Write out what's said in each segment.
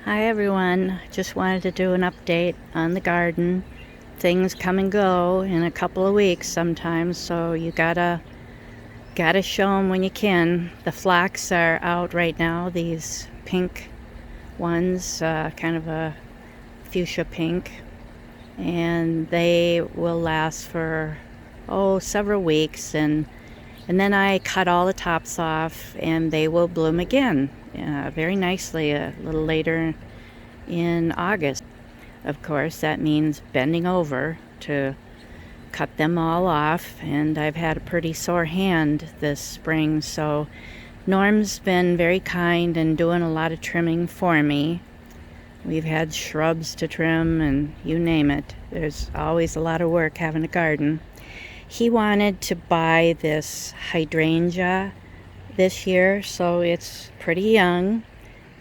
Hi everyone, just wanted to do an update on the garden. Things come and go in a couple of weeks sometimes, so you gotta show them when you can. The phlox are out right now, these pink ones, kind of a fuchsia pink, and they will last for several weeks, and then I cut all the tops off and they will bloom again very nicely a little later in August. Of course, that means bending over to cut them all off, and I've had a pretty sore hand this spring, so Norm's been very kind and doing a lot of trimming for me. We've had shrubs to trim and you name it. There's always a lot of work having a garden. He wanted to buy this hydrangea this year, so it's pretty young.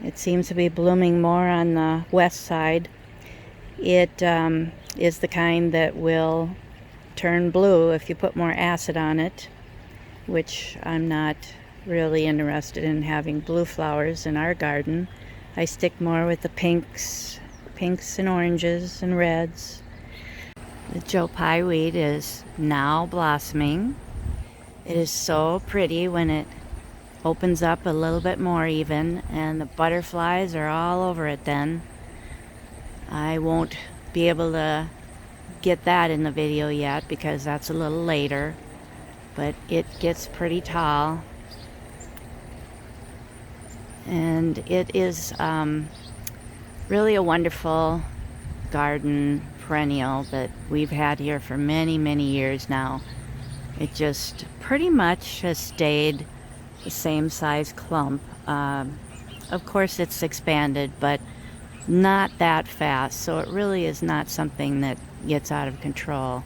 It seems to be blooming more on the west side. It is the kind that will turn blue if you put more acid on it, which I'm not really interested in having blue flowers in our garden. I stick more with the pinks and oranges and reds. The Joe Pye weed is now blossoming. It is so pretty when it opens up a little bit more even, and the butterflies are all over it then. I won't be able to get that in the video yet because that's a little later, but it gets pretty tall. And it is really a wonderful garden perennial that we've had here for many, many years now. It just pretty much has stayed the same size clump. Of course it's expanded, but not that fast, so it really is not something that gets out of control.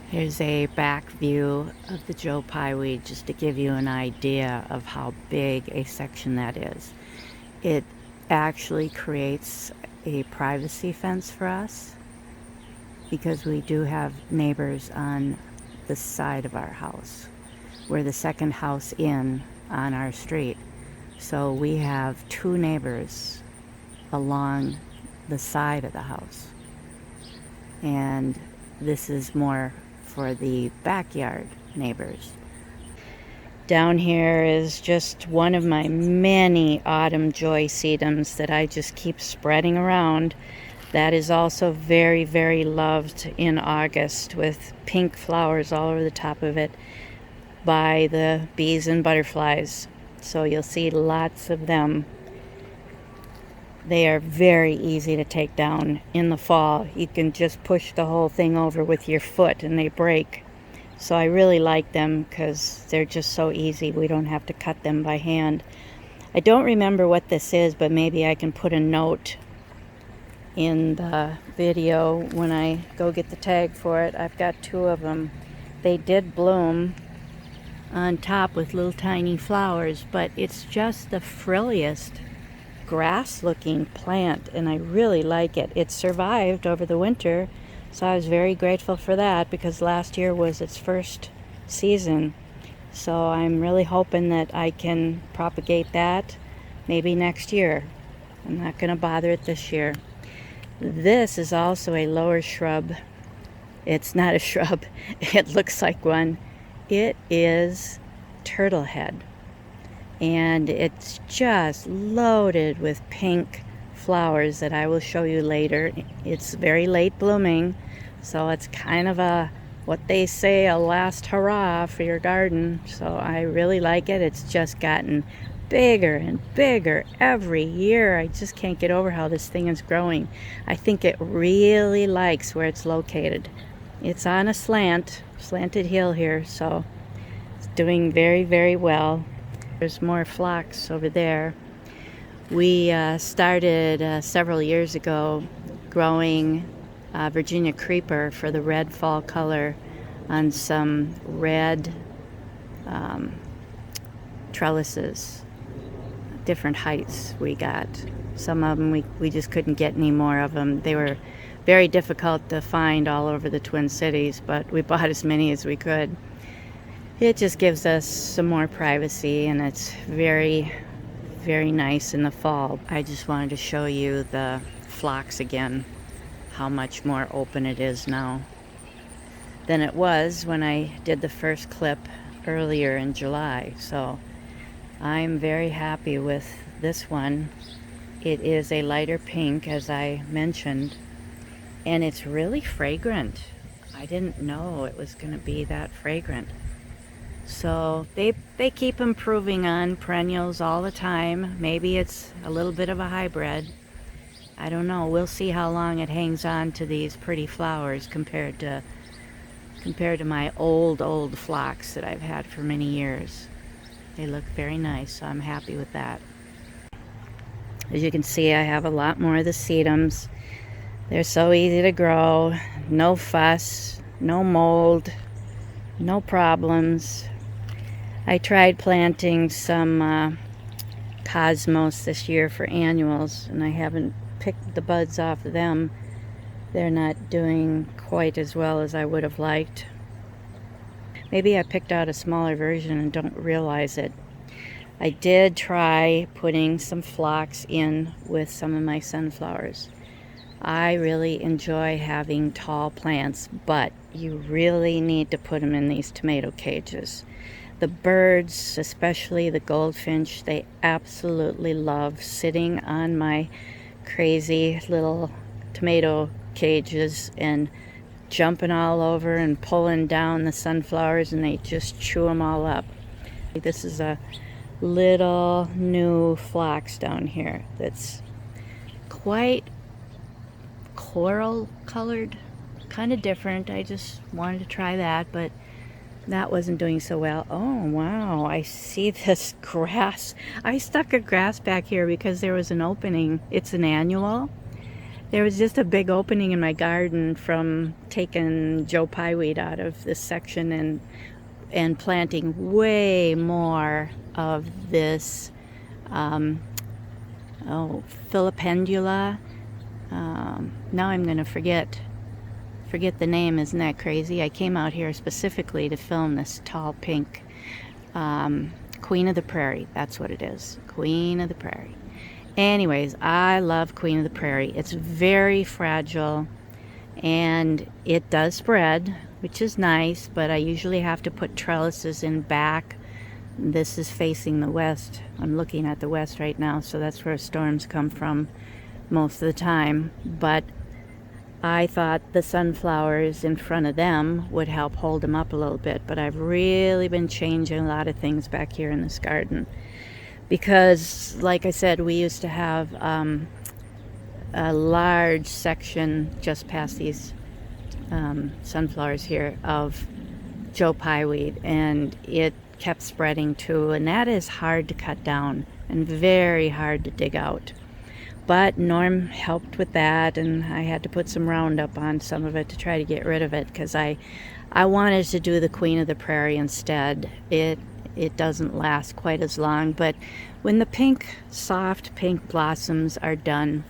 Here's a back view of the Joe Pye weed just to give you an idea of how big a section that is. It actually creates a privacy fence for us because we do have neighbors on the side of our house. We're the second house in on our street, so we have two neighbors along the side of the house, and this is more for the backyard neighbors. Down here is just one of my many autumn joy sedums that I just keep spreading around. That is also very, very loved in August with pink flowers all over the top of it by the bees and butterflies. So you'll see lots of them. They are very easy to take down in the fall. You can just push the whole thing over with your foot and they break. So I really like them because they're just so easy. We don't have to cut them by hand. I don't remember what this is, but maybe I can put a note in the video when I go get the tag for it. I've got two of them. They did bloom on top with little tiny flowers, but it's just the frilliest grass looking plant, and I really like it. It survived over the winter, so I was very grateful for that because last year was its first season. So I'm really hoping that I can propagate that maybe next year. I'm not going to bother it this year. This is also a lower shrub. It's not a shrub. It looks like one. It is turtle head. And it's just loaded with pink flowers that I will show you later. It's very late blooming, so it's kind of what they say, a last hurrah for your garden. So I really like it. It's just gotten bigger and bigger every year. I just can't get over how this thing is growing. I think it really likes where it's located. It's on a slanted hill here, so it's doing very, very well. There's more phlox over there. We started several years ago growing Virginia creeper for the red fall color on some red trellises. Different heights we got. Some of them we just couldn't get any more of them. They were very difficult to find all over the Twin Cities, but we bought as many as we could. It just gives us some more privacy, and it's very, very nice in the fall. I just wanted to show you the phlox again, how much more open it is now than it was when I did the first clip earlier in July. So I'm very happy with this one. It is a lighter pink, as I mentioned, and it's really fragrant. I didn't know it was going to be that fragrant. So they keep improving on perennials all the time. Maybe it's a little bit of a hybrid. I don't know. We'll see how long it hangs on to these pretty flowers compared to my old phlox that I've had for many years. They look very nice, so I'm happy with that. As you can see, I have a lot more of the sedums. They're so easy to grow, no fuss, no mold, no problems. I tried planting some cosmos this year for annuals, and I haven't picked the buds off of them. They're not doing quite as well as I would have liked. Maybe I picked out a smaller version and don't realize it. I did try putting some phlox in with some of my sunflowers. I really enjoy having tall plants, but you really need to put them in these tomato cages. The birds, especially the goldfinch, they absolutely love sitting on my crazy little tomato cages and jumping all over and pulling down the sunflowers, and they just chew them all up. This is a little new phlox down here that's quite coral colored, kind of different. I just wanted to try that, but that wasn't doing so well. Oh wow, I see this grass. I stuck a grass back here because there was an opening. It's an annual. There was just a big opening in my garden from taking Joe Pyeweed out of this section and planting way more of this Philipendula. Now I'm going to forget the name. Isn't that crazy? I came out here specifically to film this tall pink Queen of the Prairie. That's what it is. Queen of the Prairie. Anyways, I love Queen of the Prairie. It's very fragile and it does spread, which is nice, but I usually have to put trellises in back. This is facing the west. I'm looking at the west right now, so that's where storms come from most of the time. But I thought the sunflowers in front of them would help hold them up a little bit, but I've really been changing a lot of things back here in this garden. Because, like I said, we used to have a large section just past these sunflowers here of Joe Pyeweed, and it kept spreading too, and that is hard to cut down and very hard to dig out. But Norm helped with that, and I had to put some Roundup on some of it to try to get rid of it, because I wanted to do the Queen of the Prairie instead. It doesn't last quite as long, but when the soft pink blossoms are done,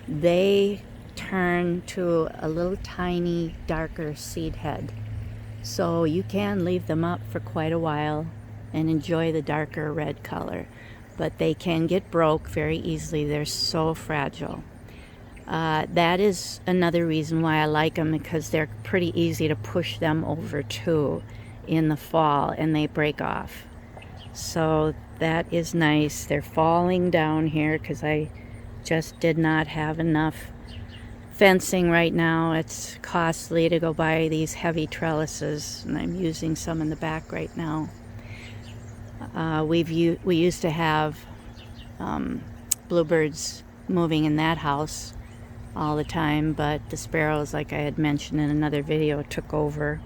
they turn to a little tiny darker seed head. So you can leave them up for quite a while and enjoy the darker red color, but they can get broke very easily. They're so fragile. That is another reason why I like them, because they're pretty easy to push them over too in the fall, and they break off. So that is nice. They're falling down here because I just did not have enough fencing right now. It's costly to go buy these heavy trellises, and I'm using some in the back right now. We used to have bluebirds moving in that house all the time, but the sparrows, like I had mentioned in another video, took over.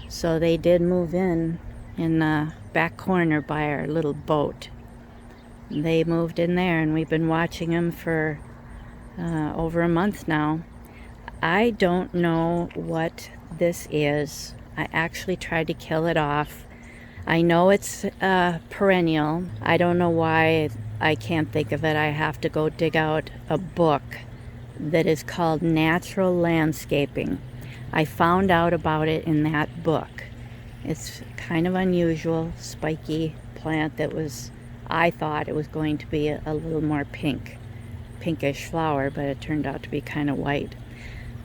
So they did move in the back corner by our little boat. They moved in there, and we've been watching them for over a month now. I don't know what this is. I actually tried to kill it off. I know it's perennial. I don't know why I can't think of it. I have to go dig out a book that is called Natural Landscaping. I found out about it in that book. It's kind of unusual, spiky plant that was I thought it was going to be a little more pinkish flower, but it turned out to be kind of white.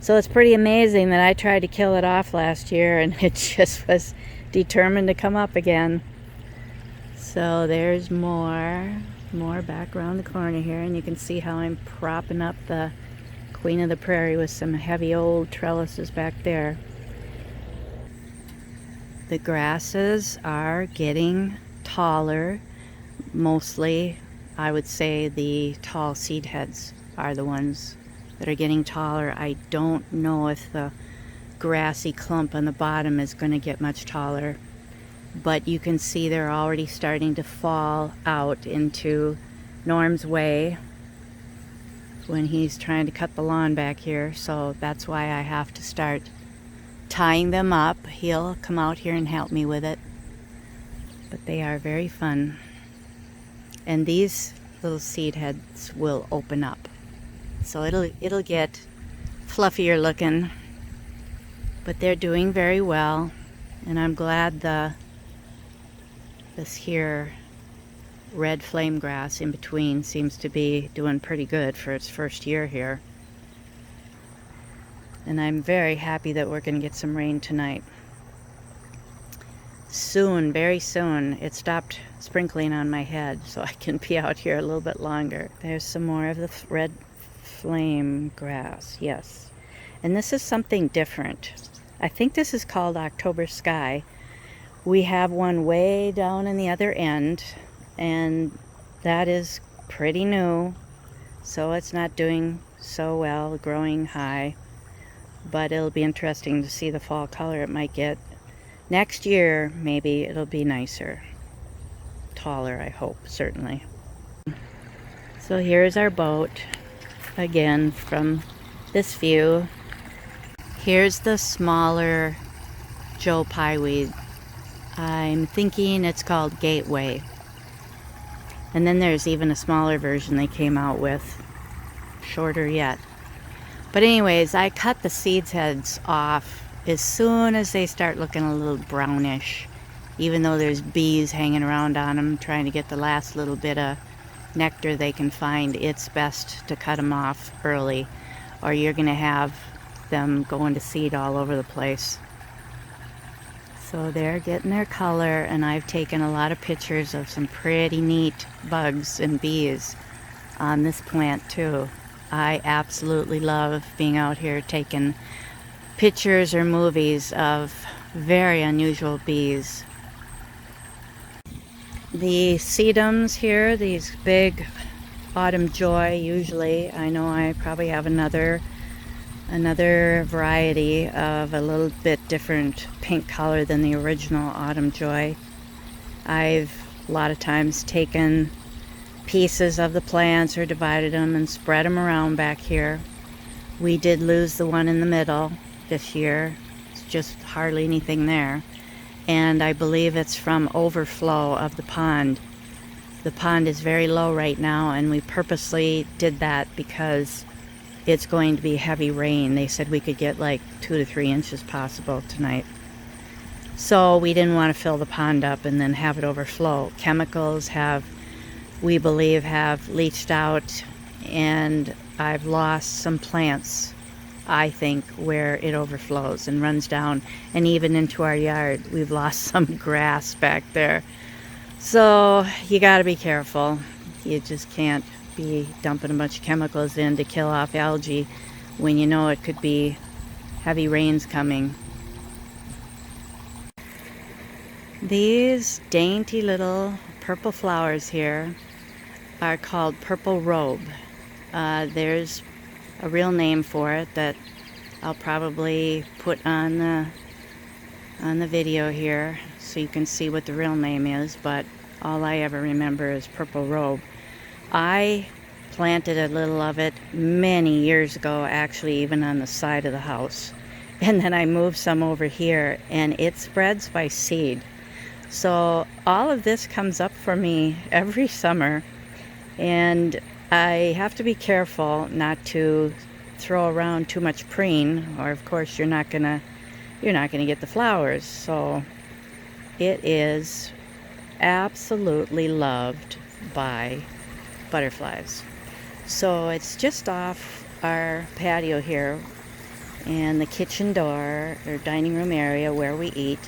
So it's pretty amazing that I tried to kill it off last year and it just was determined to come up again. So there's more back around the corner here, and you can see how I'm propping up the Queen of the Prairie with some heavy old trellises back there. The grasses are getting taller. Mostly, I would say the tall seed heads are the ones that are getting taller. I don't know if the grassy clump on the bottom is going to get much taller, but you can see they're already starting to fall out into Norm's way when he's trying to cut the lawn back here. So that's why I have to start tying them up. He'll come out here and help me with it, but they are very fun. And these little seed heads will open up, so it'll get fluffier looking, but they're doing very well. And I'm glad this here red flame grass in between seems to be doing pretty good for its first year here. And I'm very happy that we're going to get some rain tonight. Soon, very soon. It stopped sprinkling on my head, so I can be out here a little bit longer. There's some more of the red flame grass, yes. And this is something different. I think this is called October Sky. We have one way down in the other end, and that is pretty new, so it's not doing so well growing high, but it'll be interesting to see the fall color it might get. Next year, maybe it'll be nicer. Taller, I hope, certainly. So here's our boat, again, from this view. Here's the smaller Joe Pyeweed. I'm thinking it's called Gateway. And then there's even a smaller version they came out with, shorter yet. But anyways, I cut the seed heads off as soon as they start looking a little brownish, even though there's bees hanging around on them trying to get the last little bit of nectar they can find. It's best to cut them off early, or you're going to have them going to seed all over the place. So they're getting their color, and I've taken a lot of pictures of some pretty neat bugs and bees on this plant too. I absolutely love being out here taking pictures or movies of very unusual bees. The sedums here, these big autumn joy, usually, I know I probably have another variety of a little bit different pink color than the original autumn joy. I've a lot of times taken pieces of the plants or divided them and spread them around back here. We did lose the one in the middle this year. It's just hardly anything there, and I believe it's from overflow of the pond. The pond is very low right now, and we purposely did that because it's going to be heavy rain. They said we could get like 2 to 3 inches possible tonight. So we didn't want to fill the pond up and then have it overflow. Chemicals we believe, have leached out, and I've lost some plants, I think, where it overflows and runs down, and even into our yard. We've lost some grass back there. So you got to be careful. You just can't be dumping a bunch of chemicals in to kill off algae when you know it could be heavy rains coming. These dainty little purple flowers here are called purple robe. There's a real name for it that I'll probably put on the video here so you can see what the real name is, but all I ever remember is purple robe. I planted a little of it many years ago, actually, even on the side of the house, and then I moved some over here, and it spreads by seed. So all of this comes up for me every summer, and I have to be careful not to throw around too much preen, or of course you're not gonna get the flowers. So it is absolutely loved, by butterflies. So it's just off our patio here and the kitchen door or dining room area where we eat.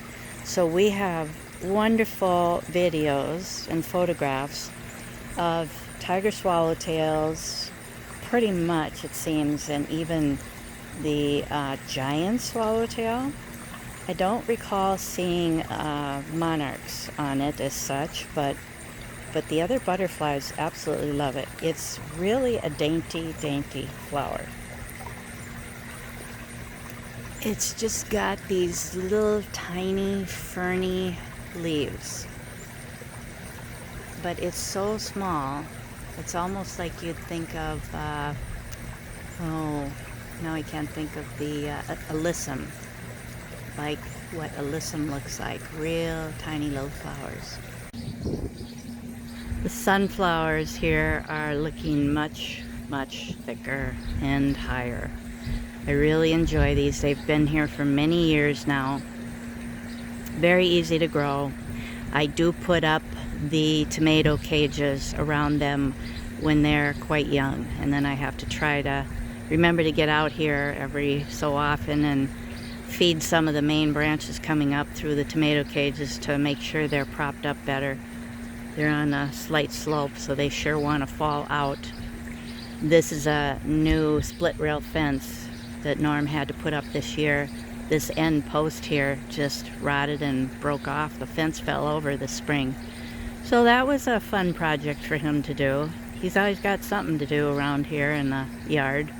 So we have wonderful videos and photographs of tiger swallowtails, pretty much it seems, and even the giant swallowtail. I don't recall seeing monarchs on it as such, but the other butterflies absolutely love it. It's really a dainty, dainty flower. It's just got these little tiny ferny leaves, but it's so small. It's almost like you'd think of, oh, now I can't think of the alyssum, like what alyssum looks like, real tiny little flowers. The sunflowers here are looking much, much thicker and higher. I really enjoy these. They've been here for many years now. Very easy to grow. I do put up the tomato cages around them when they're quite young, and then I have to try to remember to get out here every so often and feed some of the main branches coming up through the tomato cages to make sure they're propped up better. They're on a slight slope, so they sure want to fall out. This is a new split rail fence that Norm had to put up this year. This end post here just rotted and broke off. The fence fell over this spring. So that was a fun project for him to do. He's always got something to do around here in the yard.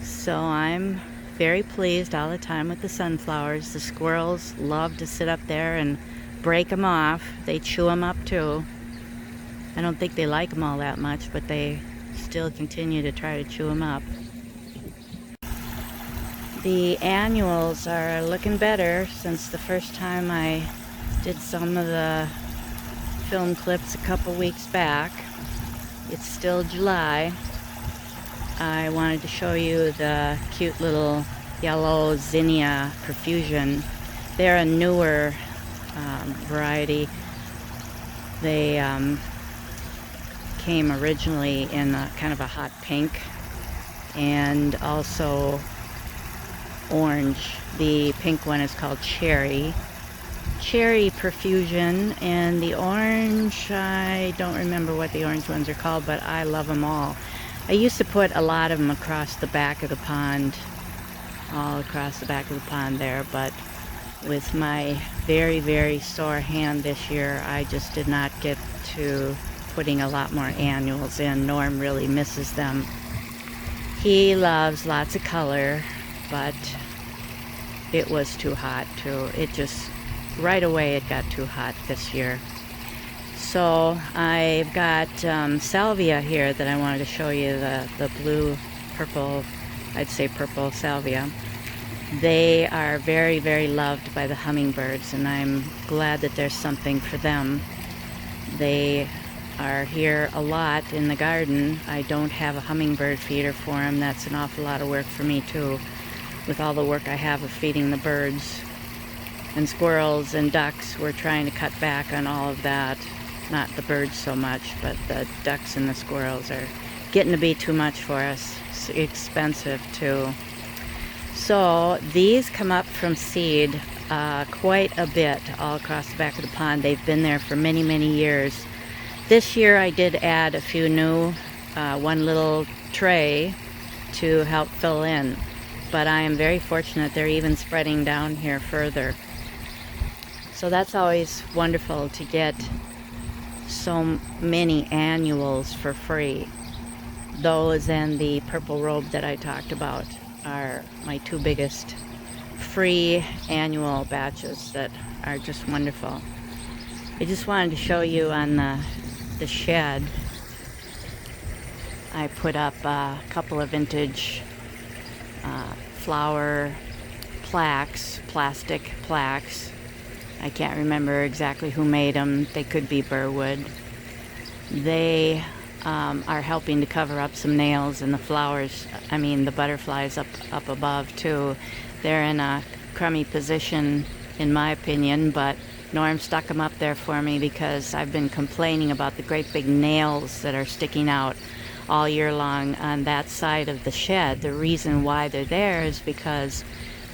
So I'm very pleased all the time with the sunflowers. The squirrels love to sit up there and break them off. They chew them up too. I don't think they like them all that much, but they still continue to try to chew them up. The annuals are looking better since the first time I did some of the film clips a couple weeks back. It's still July. I wanted to show you the cute little yellow zinnia profusion. They're a newer variety. They came originally in a kind of a hot pink and also orange. The pink one is called cherry profusion, and the orange, I don't remember what the orange ones are called, but I love them all. I used to put a lot of them across the back of the pond, all across the back of the pond there, but with my very, very sore hand this year, I just did not get to putting a lot more annuals in. Norm really misses them. He loves lots of color, but it was too hot too. It just, right away it got too hot this year. So I've got Salvia here that I wanted to show you, the blue, purple, I'd say purple Salvia. They are very, very loved by the hummingbirds, and I'm glad that there's something for them. They are here a lot in the garden. I don't have a hummingbird feeder for them. That's an awful lot of work for me too, with all the work I have of feeding the birds and squirrels and ducks. We're trying to cut back on all of that. Not the birds so much, but the ducks and the squirrels are getting to be too much for us. It's expensive too. So these come up from seed quite a bit all across the back of the pond. They've been there for many, many years. This year I did add a few new, one little tray to help fill in. But I am very fortunate they're even spreading down here further. So that's always wonderful to get so many annuals for free. Those and the purple robe that I talked about are my two biggest free annual batches that are just wonderful. I just wanted to show you on the shed. I put up a couple of vintage flower plaques, plastic plaques. I can't remember exactly who made them. They could be Burwood. They are helping to cover up some nails in the flowers, the butterflies up above too. They're in a crummy position in my opinion, but Norm stuck them up there for me because I've been complaining about the great big nails that are sticking out all year long on that side of the shed. The reason why they're there is because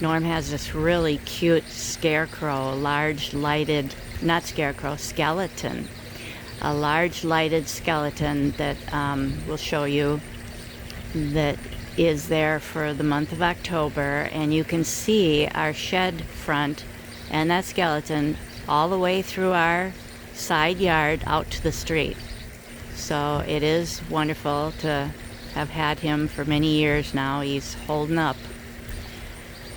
Norm has this really cute scarecrow, large lighted, not scarecrow, skeleton. A large lighted skeleton that we'll show you, that is there for the month of October, and you can see our shed front and that skeleton all the way through our side yard out to the street. So it is wonderful to have had him for many years now. He's holding up.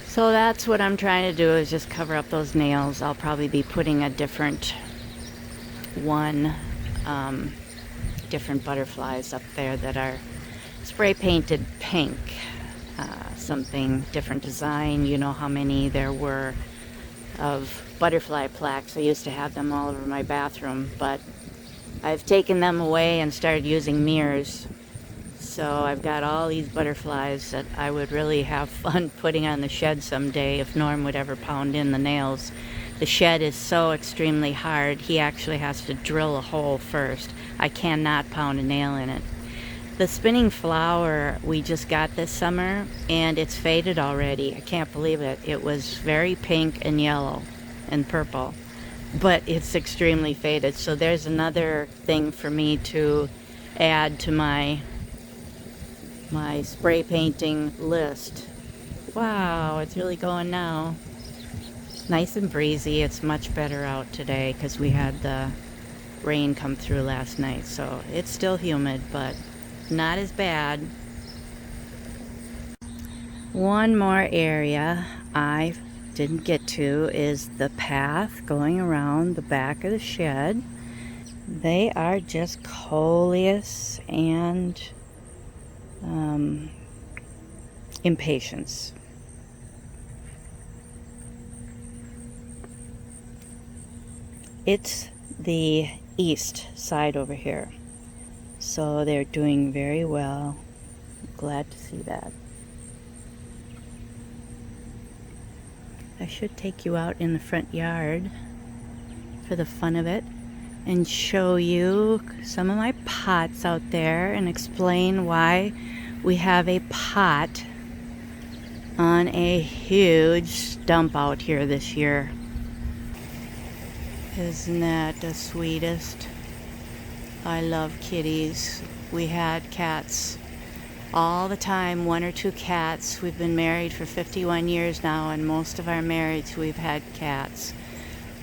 So that's what I'm trying to do, is just cover up those nails. I'll probably be putting a different one, different butterflies up there that are spray painted pink, something different design. You know how many there were of butterfly plaques. I used to have them all over my bathroom, but I've taken them away and started using mirrors. So I've got all these butterflies that I would really have fun putting on the shed someday if Norm would ever pound in the nails. The shed is so extremely hard, he actually has to drill a hole first. I cannot pound a nail in it. The spinning flower we just got this summer, and it's faded already. I can't believe it. It was very pink and yellow and purple, but it's extremely faded. So there's another thing for me to add to my spray painting list. Wow, it's really going now. Nice and breezy. It's much better out today because we had the rain come through last night, so it's still humid, but not as bad. One more area I didn't get to is the path going around the back of the shed. They are just coleus and impatience. It's the east side over here, so they're doing very well. Glad to see that. I should take you out in the front yard for the fun of it and show you some of my pots out there and explain why we have a pot on a huge stump out here this year. Isn't that the sweetest? I love kitties. We had cats all the time, 1 or 2 cats. We've been married for 51 years now, and most of our marriage we've had cats.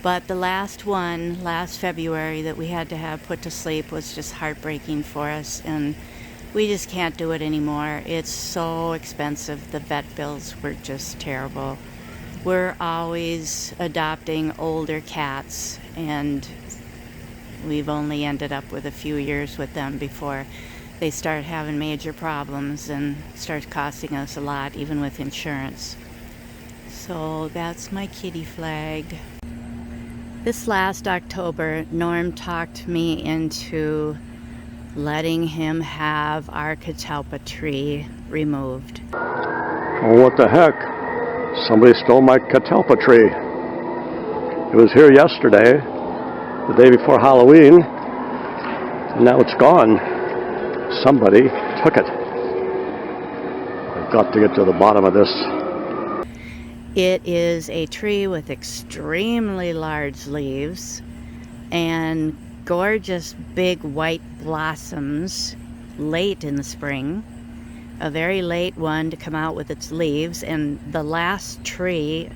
But the last one, last February, that we had to have put to sleep was just heartbreaking for us, and we just can't do it anymore. It's so expensive. The vet bills were just terrible. We're always adopting older cats, and we've only ended up with a few years with them before they start having major problems and start costing us a lot, even with insurance. So that's my kitty flag. This last October, Norm talked me into letting him have our Catalpa tree removed. Oh, what the heck? Somebody stole my Catalpa tree. It was here yesterday, the day before Halloween, and now it's gone. Somebody took it. I've got to get to the bottom of this. It is a tree with extremely large leaves and gorgeous big white blossoms late in the spring. A very late one to come out with its leaves, and the last tree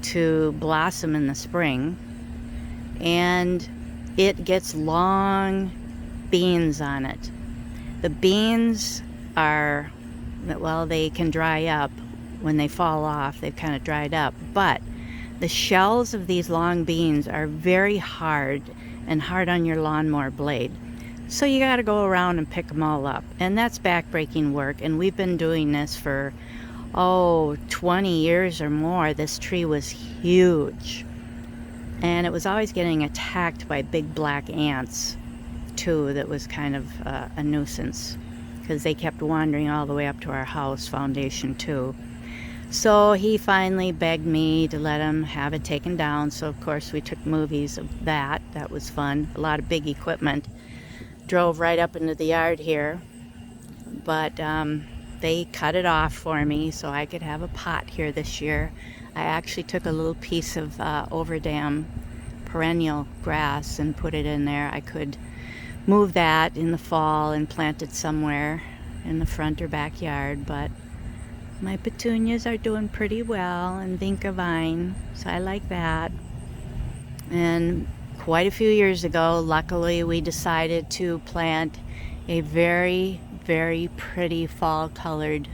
to blossom in the spring. And it gets long beans on it. The beans are, well, they can dry up. When they fall off, they've kind of dried up. But the shells of these long beans are very hard and hard on your lawnmower blade. So you got to go around and pick them all up. And that's backbreaking work. And we've been doing this for, 20 years or more. This tree was huge. And it was always getting attacked by big black ants, too. That was kind of a nuisance, because they kept wandering all the way up to our house foundation, too. So he finally begged me to let him have it taken down. So of course we took movies of that. That was fun. A lot of big equipment. Drove right up into the yard here. But they cut it off for me so I could have a pot here this year. I actually took a little piece of overdam perennial grass and put it in there. I could move that in the fall and plant it somewhere in the front or backyard, but my petunias are doing pretty well, and vinca vine, so I like that. And quite a few years ago, luckily, we decided to plant a very, very pretty fall colored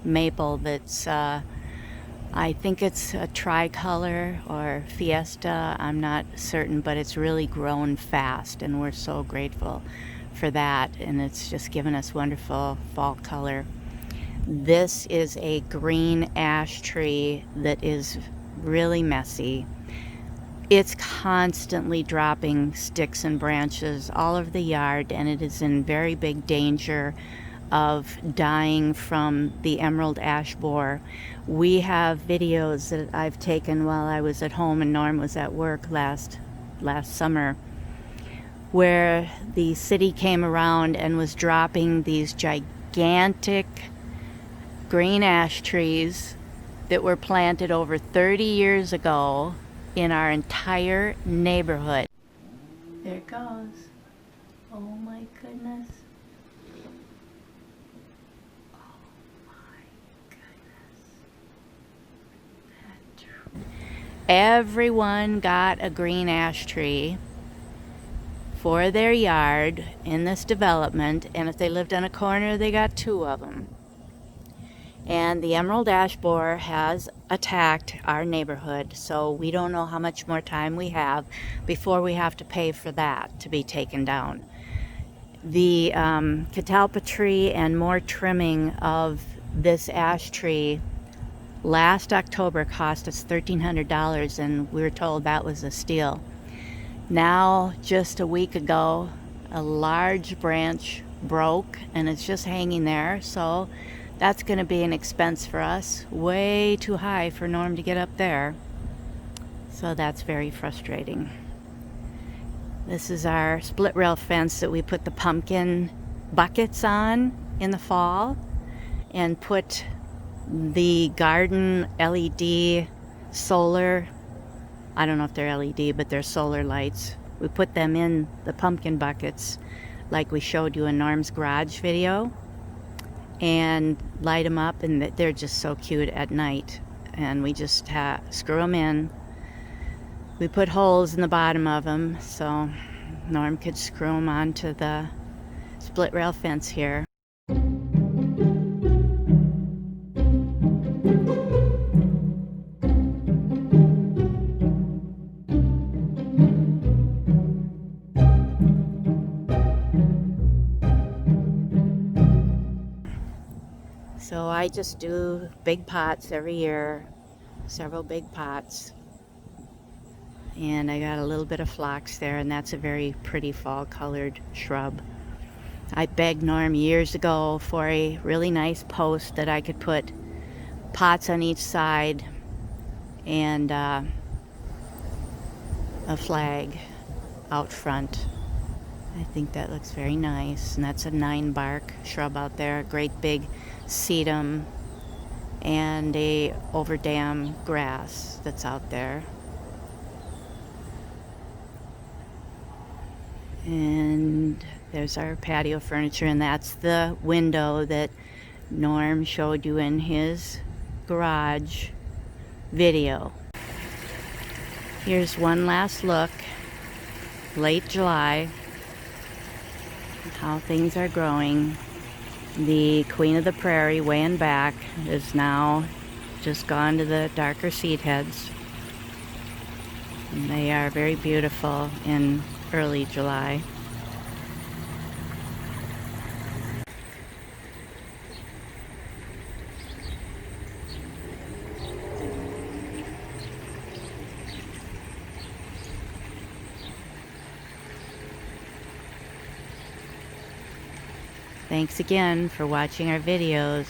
maple that's I think it's a tricolor or fiesta, I'm not certain, but it's really grown fast, and we're so grateful for that, and it's just given us wonderful fall color. This is a green ash tree that is really messy. It's constantly dropping sticks and branches all over the yard, and it is in very big danger of dying from the emerald ash borer. We have videos that I've taken while I was at home and Norm was at work last summer, where the city came around and was dropping these gigantic green ash trees that were planted over 30 years ago in our entire neighborhood. There it goes. Oh my goodness. Everyone got a green ash tree for their yard in this development, and if they lived on a corner, they got 2 of them. And the emerald ash borer has attacked our neighborhood, so we don't know how much more time we have before we have to pay for that to be taken down. The Catalpa tree and more trimming of this ash tree last October cost us $1,300, and we were told that was a steal. Now, just a week ago, a large branch broke and it's just hanging there, so that's going to be an expense for us. Way too high for Norm to get up there. So that's very frustrating. This is our split rail fence that we put the pumpkin buckets on in the fall, and put the garden LED solar, I don't know if they're LED, but they're solar lights. We put them in the pumpkin buckets like we showed you in Norm's garage video, and light them up, and they're just so cute at night. And we just screw them in. We put holes in the bottom of them so Norm could screw them onto the split rail fence here. So I just do big pots every year, several big pots. And I got a little bit of phlox there, and that's a very pretty fall colored shrub. I begged Norm years ago for a really nice post that I could put pots on each side and a flag out front. I think that looks very nice, and that's a 9-bark shrub out there, a great big sedum, and a overdam grass that's out there. And there's our patio furniture, and that's the window that Norm showed you in his garage video. Here's one last look, late July, how things are growing. The Queen of the Prairie, way in back, is now just gone to the darker seed heads. And they are very beautiful in early July. Thanks again for watching our videos.